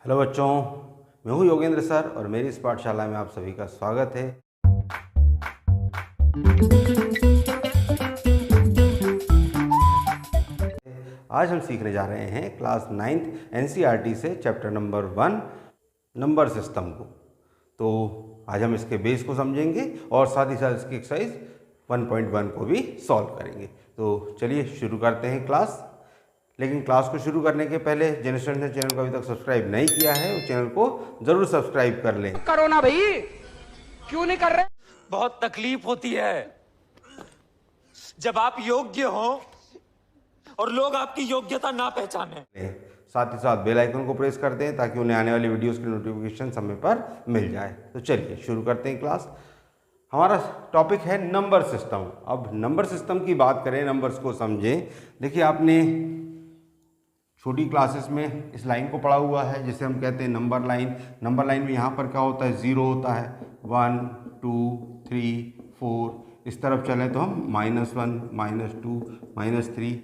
Hello बच्चों, मैं हूँ योगेंद्र सर और मेरी इस पाठशाला में आप सभी का स्वागत है। आज हम सीखने जा रहे हैं क्लास 9th एनसीईआरटी से चैप्टर नंबर 1 नंबर सिस्टम को। तो आज हम इसके बेस को समझेंगे और साथ ही साथ इसकी एक्सरसाइज 1.1 को भी सॉल्व करेंगे। तो चलिए शुरू करते हैं क्लास। लेकिन क्लास को शुरू करने के पहले जिन स्टूडेंट्स ने चैनल को अभी तक सब्सक्राइब नहीं किया है वो चैनल को जरूर सब्सक्राइब कर लें। करो ना भाई, क्यों नहीं कर रहे? बहुत तकलीफ होती है जब आप योग्य हो और लोग आपकी योग्यता ना पहचाने। साथ ही साथ बेल आइकन को प्रेस कर दें ताकि उन्हें आने वाली वीडियोस की नोटिफिकेशन समय पर मिल जाए। तो चलिए शुरू करते हैं क्लास। हमारा टॉपिक है नंबर सिस्टम। अब नंबर सिस्टम की बात करें, नंबर्स को समझें। देखिए, आपने छोटी क्लासेस में इस लाइन को पढ़ा हुआ है जिसे हम कहते हैं नंबर लाइन। नंबर लाइन में यहाँ पर क्या होता है, 0 होता है। 1 2 3 4 इस तरफ चलें तो हम -1 -2 -3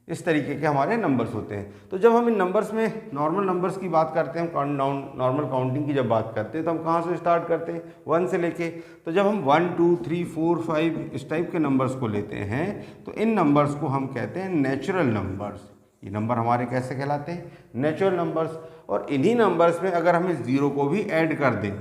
इस तरीके के हमारे नंबर्स होते हैं। तो जब हम इन नंबर्स में नॉर्मल नंबर्स की बात करते हैं, काउंट डाउन नॉर्मल काउंटिंग की जब बात करते हैं तो हम कहाँ से स्टार्ट करते हैं, 1 से लेके। तो जब हम 1 2 3 4 5 इस टाइप के नंबर्स को लेते हैं तो इन नंबर्स को हम कहते हैं नेचुरल नंबर्स। ये नंबर हमारे कैसे कहलाते हैं, नेचुरल नंबर्स। और इन्हीं नंबर्स में अगर हम इस 0 को भी ऐड कर दें,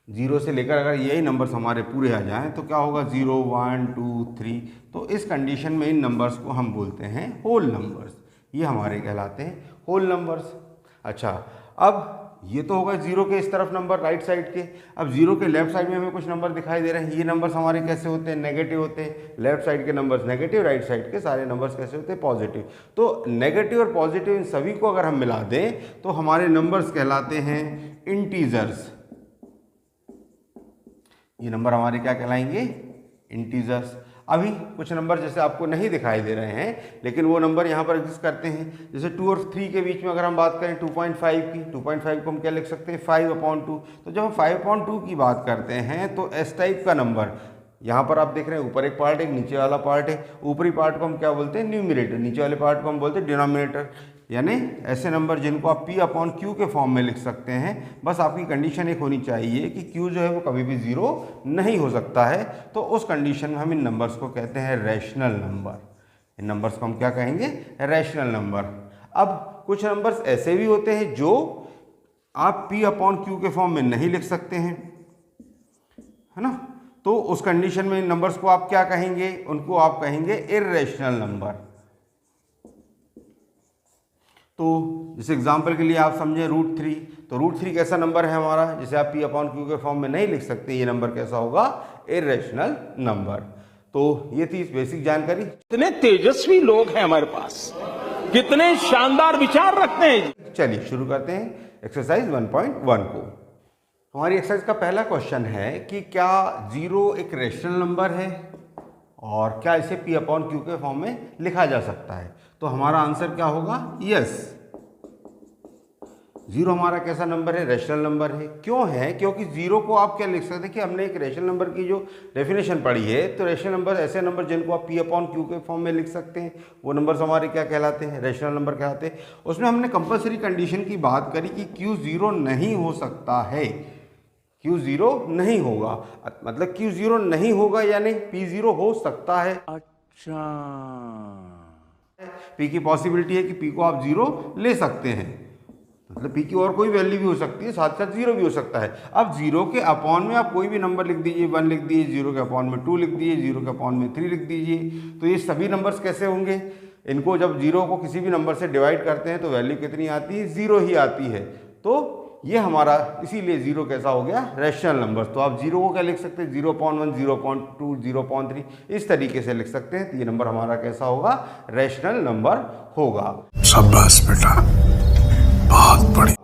0 से लेकर अगर यही नंबर्स हमारे पूरे आ जाएं तो क्या होगा, 0 1 2 3। तो इस कंडीशन में इन नंबर्स को हम बोलते हैं होल नंबर्स। ये हमारे कहलाते हैं होल नंबर्स। अच्छा, अब ये तो होगा 0 के इस तरफ नंबर राइट साइड के। अब 0 के लेफ्ट साइड में हमें कुछ नंबर दिखाई दे रहे हैं। ये नंबर्स हमारे कैसे होते हैं, नेगेटिव होते हैं। लेफ्ट साइड के नंबर्स नेगेटिव, राइट साइड के सारे नंबर्स कैसे होते हैं, पॉजिटिव। तो नेगेटिव और पॉजिटिव इन सभी को अगर हम मिला दें तो हमारे नंबर्स कहलाते हैं इंटीजर्स। ये नंबर हमारे क्या कहलाएंगे, इंटीजर्स। अभी कुछ नंबर जैसे आपको नहीं दिखाई दे रहे हैं लेकिन वो नंबर यहाँ पर एग्जिस्ट करते हैं। जैसे 2 और 3 के बीच में अगर हम बात करें 2.5 की, 2.5 को हम क्या लिख सकते हैं, 5/2। तो जब हम 5/2 की बात करते हैं तो एस टाइप का नंबर, यहाँ पर आप देख रहे हैं ऊपर एक पार्ट है, नीचे वाला पार्ट है। ऊपरी पार्ट को हम क्या बोलते हैं, न्यूमरेटर। नीचे वाले पार्ट को हम बोलते हैं डिनोमिनेटर। यानी ऐसे नंबर जिनको आप P/Q के फॉर्म में लिख सकते हैं। बस आपकी कंडीशन एक होनी चाहिए कि Q जो है वो कभी भी 0 नहीं हो सकता है। तो उस कंडीशन में हम इन नंबर्स को कहते हैं रैशनल नंबर। इन नंबर्स को हम क्या कहेंगे, रैशनल नंबर। अब कुछ नंबर्स ऐसे भी होते हैं जो आप P/Q के फॉर्म में नहीं लिख सकते हैं, है ना। तो उस कंडीशन में इन नंबर्स को आप क्या कहेंगे, उनको आप कहेंगे इर्रेशनल नंबर। तो जैसे एग्जांपल के लिए आप समझें √3। तो √3 कैसा नंबर है हमारा, जिसे आप P/Q के फॉर्म में नहीं लिख सकते। ये नंबर कैसा होगा, इर्रेशनल नंबर। तो ये थी बेसिक जानकारी। कितने तेजस्वी लोग हैं हमारे पास, कितने शानदार विचार रखते हैं। चलिए शुरू करते हैं एक्सरसाइज 1.1 को। हमारी एक्सरसाइज का पहला क्वेश्चन है कि क्या 0 एक रैशनल नंबर है और क्या इसे P/Q के फॉर्म में लिखा जा सकता है। तो हमारा आंसर क्या होगा, यस। 0 हमारा कैसा नंबर है, रैशनल नंबर है। क्यों है, क्योंकि 0 को आप क्या लिख सकते हैं कि हमने एक रैशनल नंबर की जो डेफिनेशन पढ़ी है, तो रैशनल नंबर ऐसे नंबर जिनको आप P/Q के फॉर्म में लिख सकते हैं, वो नंबर्स हमारे क्या कहलाते हैं, रैशनल नंबर कहलाते हैं। उसमें हमने कंपल्सरी कंडीशन की बात करी कि Q 0 नहीं हो सकता है। Q 0 नहीं होगा, मतलब Q 0 नहीं होगा यानी P 0 हो सकता है। अच्छा, P की पॉसिबिलिटी है कि P को आप 0 ले सकते हैं, मतलब P की और कोई वैल्यू भी हो सकती है, साथ साथ 0 भी हो सकता है। अब 0 के अपॉन में आप कोई भी नंबर लिख दीजिए, 1 लिख दीजिए, 0 के अपॉन में 2 लिख दीजिए, 0 के अपॉन में 3 लिख दीजिए। तो ये सभी नंबर्स कैसे होंगे, इनको जब 0 को किसी भी नंबर से डिवाइड करते हैं तो वैल्यू कितनी आती है, 0 ही आती है। तो ये हमारा इसीलिए 0 कैसा हो गया, रैशनल नंबर। तो आप 0 को क्या लिख सकते हैं, 0/1 0.2 0.3 इस तरीके से लिख सकते हैं। तो ये नंबर हमारा कैसा होगा, रैशनल नंबर होगा। शाबाश बेटा, बहुत बढ़िया।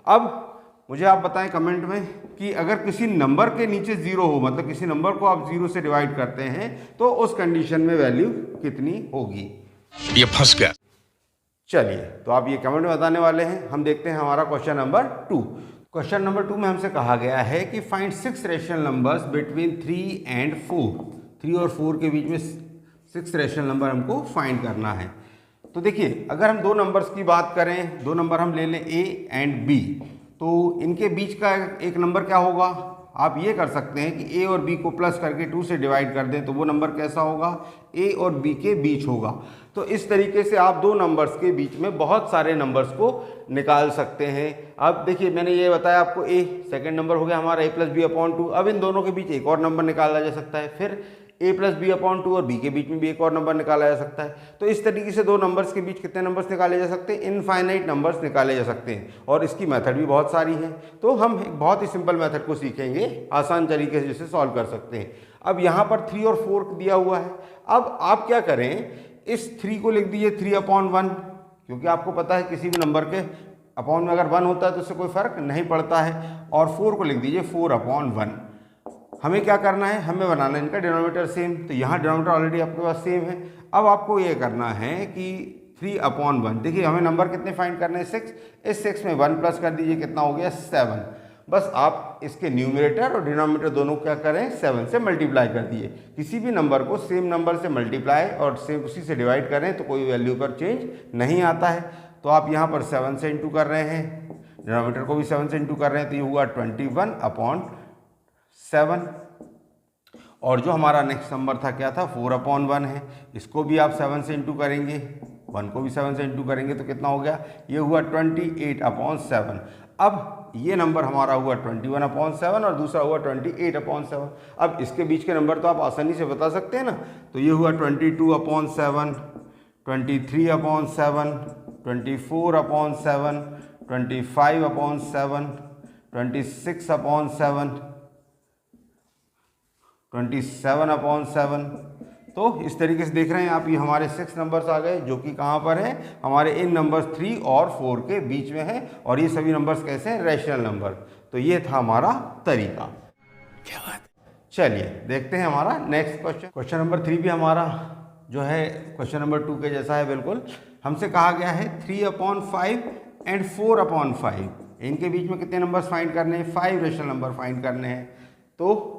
अब मुझे आप बताएं कमेंट में कि अगर किसी नंबर के नीचे 0 हो, मतलब किसी नंबर को आप 0 से डिवाइड करते हैं तो उस कंडीशन में वैल्यू कितनी होगी। ये फंस गया। चलिए, तो आप ये कमेंट में बताने वाले हैं। हम देखते हैं हमारा क्वेश्चन नंबर 2। क्वेश्चन नंबर 2 में हमसे कहा गया है कि find 6 rational numbers between 3 and 4। 3 और 4 के बीच में 6 रैशनल नंबर हमको फाइंड करना है। तो देखिए अगर हम दो नंबर्स की बात करें, दो नंबर हम ले लें A एंड B, तो इनके बीच का एक नंबर क्या होगा, आप ये कर सकते हैं कि A और B को प्लस करके 2 से डिवाइड कर दें तो वो नंबर कैसा होगा, A और B के बीच होगा। तो इस तरीके से आप दो नंबर्स के बीच में बहुत सारे नंबर्स को निकाल सकते हैं। अब देखिए मैंने ये बताया आपको A, सेकंड नंबर हो गया हमारा A+B/2। अब इन दोनों के बीच एक और नंबर निकाला जा सकता है, फिर A+B/2 और B के बीच में भी एक और नंबर निकाला जा सकता है। तो इस तरीके से दो नंबर्स के बीच कितने नंबर्स निकाले जा सकते हैं, इनफाइनाइट नंबर्स निकाले जा सकते हैं। और इसकी मेथड भी बहुत सारी हैं, तो हम एक बहुत ही सिंपल मेथड को सीखेंगे, आसान तरीके से जिसे सॉल्व कर सकते हैं। अब यहाँ पर 3 और 4 दिया हुआ है। अब आप क्या करें, इस 3 को लिख दीजिए 3/1, क्योंकि आपको पता है किसी भी नंबर के अपॉन में अगर 1 होता है तो उससे कोई फर्क नहीं पड़ता है। और 4 को लिख दीजिए 4/1। हमें क्या करना है, हमें बनाना है इनका डिनोमिनेटर सेम, तो यहाँ डिनोमिनेटर ऑलरेडी आपके पास सेम है। अब आपको ये करना है कि 3/1, देखिए हमें नंबर कितने फाइंड करने हैं, 6। इस 6 में 1 प्लस कर दीजिए, कितना हो गया 7। बस आप इसके न्यूमरेटर और डिनोमिनेटर दोनों क्या करें, 7 से मल्टीप्लाई कर दिए। किसी भी नंबर को सेम नंबर से मल्टीप्लाई और सेम उसी से डिवाइड करें तो कोई वैल्यू पर चेंज नहीं आता है। तो आप यहाँ पर 7 से इंटू कर रहे हैं, डिनोमिनेटर को भी 7 से इंटू कर रहे हैं, तो ये हुआ 21/7। और जो हमारा नेक्स्ट नंबर था क्या था, 4/1 है, इसको भी आप 7 से इंटू करेंगे, 1 को भी 7 से इंटू करेंगे तो कितना हो गया, ये हुआ 28/7। अब ये नंबर हमारा हुआ 21/7 और दूसरा हुआ 28/7। अब इसके बीच के नंबर तो आप आसानी से बता सकते हैं ना, तो ये हुआ 22/7, 23/7, 24/7, 25/7, 26/7, 27/7। तो इस तरीके से देख रहे हैं आप, ये हमारे 6 नंबर्स आ गए जो कि कहाँ पर हैं, हमारे इन नंबर्स 3 और 4 के बीच में हैं। और ये सभी नंबर्स कैसे हैं, रैशनल नंबर। तो ये था हमारा तरीका। क्या बात। चलिए देखते हैं हमारा नेक्स्ट क्वेश्चन। क्वेश्चन नंबर 3 भी हमारा जो है क्वेश्चन नंबर 2 के जैसा है बिल्कुल। हमसे कहा गया है 3/5 एंड 4/5, इनके बीच में कितने नंबर्स फाइंड करने हैं, 5 रेशनल नंबर फाइंड करने हैं। तो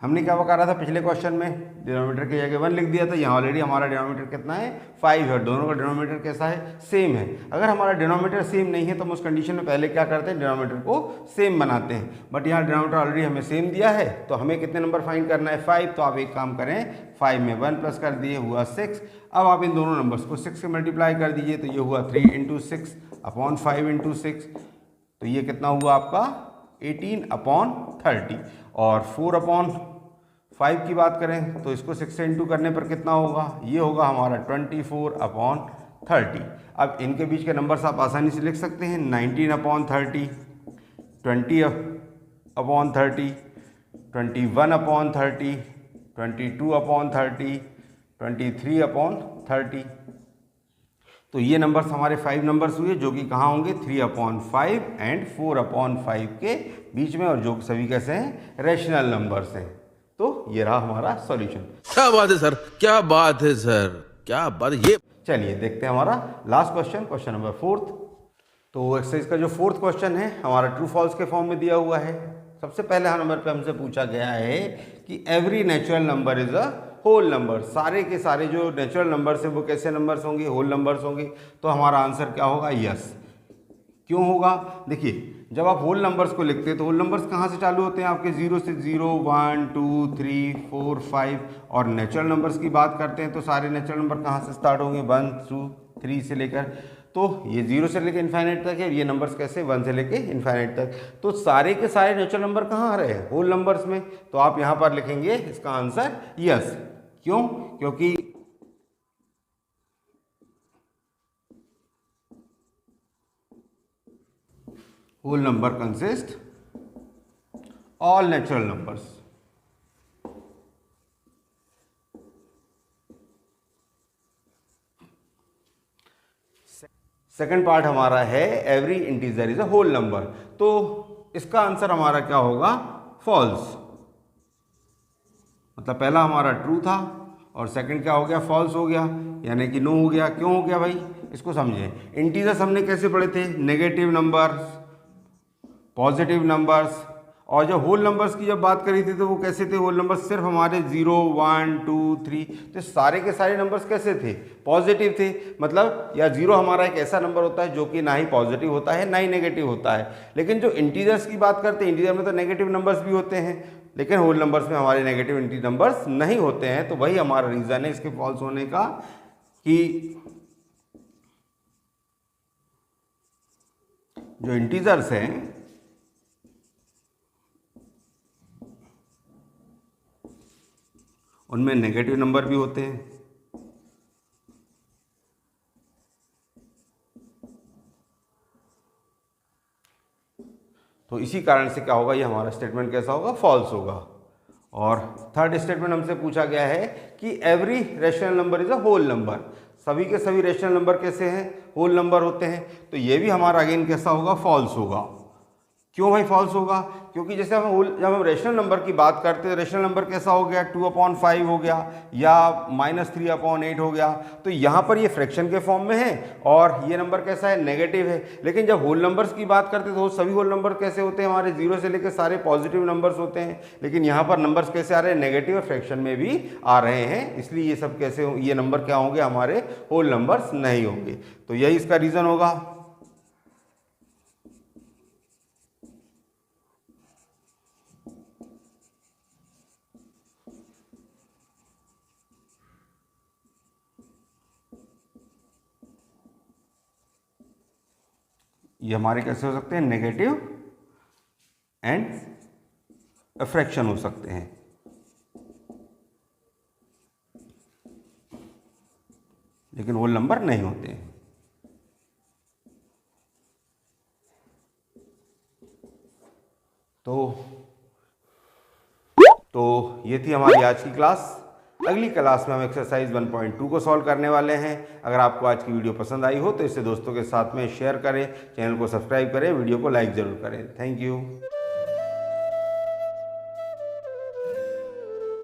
हमने क्या करा था पिछले क्वेश्चन में, डिनोमिनेटर की जगह 1 लिख दिया था। यहाँ ऑलरेडी हमारा डिनोमिनेटर कितना है, 5 है। दोनों का डिनोमिनेटर कैसा है, सेम है। अगर हमारा डिनोमिनेटर सेम नहीं है तो हम उस कंडीशन में पहले क्या करते हैं, डिनोमिनेटर को सेम बनाते हैं। बट यहाँ डिनोमिनेटर ऑलरेडी हमें सेम दिया है, तो हमें कितने नंबर फाइंड करना है, 5। तो आप एक काम करें, 5 में 1 प्लस कर दिए, हुआ 6। अब आप इन दोनों नंबर्स को 6 से मल्टीप्लाई कर दीजिए, तो ये हुआ 3 × 6/5 × 6। तो ये कितना हुआ आपका 18/30। और 4/5 की बात करें तो इसको 6 से इंटू करने पर कितना होगा, ये होगा हमारा 24/30। अब इनके बीच के नंबर्स आप आसानी से लिख सकते हैं, 19/30, 20/30, 21/30, 22/30, 23/30। तो ये नंबर्स हमारे 5 नंबर्स हुए जो कि कहाँ होंगे, 3/5 एंड 4/5 के बीच में, और जो सभी कैसे हैं, रैशनल नंबर्स हैं। तो ये रहा हमारा सॉल्यूशन। क्या बात है सर, क्या बात है सर, क्या बात है। ये चलिए देखते हैं हमारा लास्ट क्वेश्चन, क्वेश्चन नंबर 4। तो एक्सरसाइज का जो 4th क्वेश्चन है हमारा ट्रू फॉल्स के फॉर्म में दिया हुआ है। सबसे पहले नंबर पे हमसे पूछा गया है कि every natural number is a whole number. सारे के सारे जो नेचुरल नंबर्स हैं वो कैसे नंबर्स होंगे, होल नंबर्स होंगे। तो हमारा आंसर क्या होगा, यस। क्यों होगा, देखिए जब आप होल नंबर्स को लिखते हैं तो होल नंबर्स कहाँ से चालू होते हैं, आपके 0 से 0, 1, 2, 3, 4, 5। और नेचुरल नंबर्स की बात करते हैं तो सारे नेचुरल नंबर कहाँ से स्टार्ट होंगे, 1, 2, 3 से लेकर, तो ये 0 से लेकर इन्फाइनाइट तक है। ये नंबर्स कैसे, 1 से लेकर इन्फाइनाइट तक। तो सारे के सारे नेचुरल नंबर कहाँ आ रहे हैं, होल नंबर्स में। तो आप यहाँ पर लिखेंगे इसका आंसर यस। क्यों, क्योंकि whole number consist all natural numbers। Second part हमारा है every integer is a whole number. तो इसका आंसर हमारा क्या होगा, फॉल्स। मतलब पहला हमारा ट्रू था और सेकंड क्या हो गया, फॉल्स हो गया, यानी कि नो हो गया। क्यों हो गया भाई, इसको समझें। इंटीजर्स हमने कैसे पढ़े थे, नेगेटिव नंबर्स, पॉजिटिव नंबर्स और जब होल नंबर्स की जब बात करी थी तो वो कैसे थे होल नंबर्स? सिर्फ हमारे 0, 1, 2, 3, तो सारे के सारे नंबर्स कैसे थे? पॉजिटिव थे। मतलब या 0 हमारा एक ऐसा नंबर होता है जो कि ना ही पॉजिटिव होता है ना ही नेगेटिव होता है। लेकिन जो इंटीजर्स की बात करते हैं, इंटीजर में तो नेगेटिव नंबर्स भी होते हैं, लेकिन होल नंबर्स में हमारे नेगेटिव इंटीजर नंबर्स नहीं होते हैं। तो वही हमारा रीज़न है इसके फॉल्स होने का कि जो इंटीजर्स हैं उनमें नेगेटिव नंबर भी होते हैं। तो इसी कारण से क्या होगा, ये हमारा स्टेटमेंट कैसा होगा? फॉल्स होगा। और थर्ड स्टेटमेंट हमसे पूछा गया है कि every rational number is a whole number. सभी के सभी रैशनल नंबर कैसे हैं? होल नंबर होते हैं। तो ये भी हमारा अगेन कैसा होगा? फॉल्स होगा। क्यों भाई फॉल्स होगा? क्योंकि जैसे जब हम रेशनल नंबर की बात करते हैं, रेशनल नंबर कैसा हो गया? 2/5 हो गया या -3/8 हो गया। तो यहाँ पर ये फ्रैक्शन के फॉर्म में है और ये नंबर कैसा है? नेगेटिव है। लेकिन जब होल नंबर्स की बात करते हैं तो सभी होल नंबर कैसे होते हैं? हमारे 0 से लेकर सारे पॉजिटिव नंबर्स होते हैं। लेकिन यहाँ पर नंबर्स कैसे आ रहे हैं? नेगेटिव और फ्रैक्शन में भी आ रहे हैं। इसलिए ये सब कैसे, ये नंबर क्या होंगे? हमारे होल नंबर्स नहीं होंगे। तो यही इसका रीज़न होगा। ये हमारे कैसे हो सकते हैं? नेगेटिव एंड फ्रैक्शन हो सकते हैं। लेकिन होल नंबर नहीं होते हैं। तो ये थी हमारी आज की क्लास। अगली क्लास में हम एक्सरसाइज 1.2 को सॉल्व करने वाले हैं। अगर आपको आज की वीडियो पसंद आई हो तो इसे दोस्तों के साथ में शेयर करें, चैनल को सब्सक्राइब करें, वीडियो को लाइक ज़रूर करें। Thank you.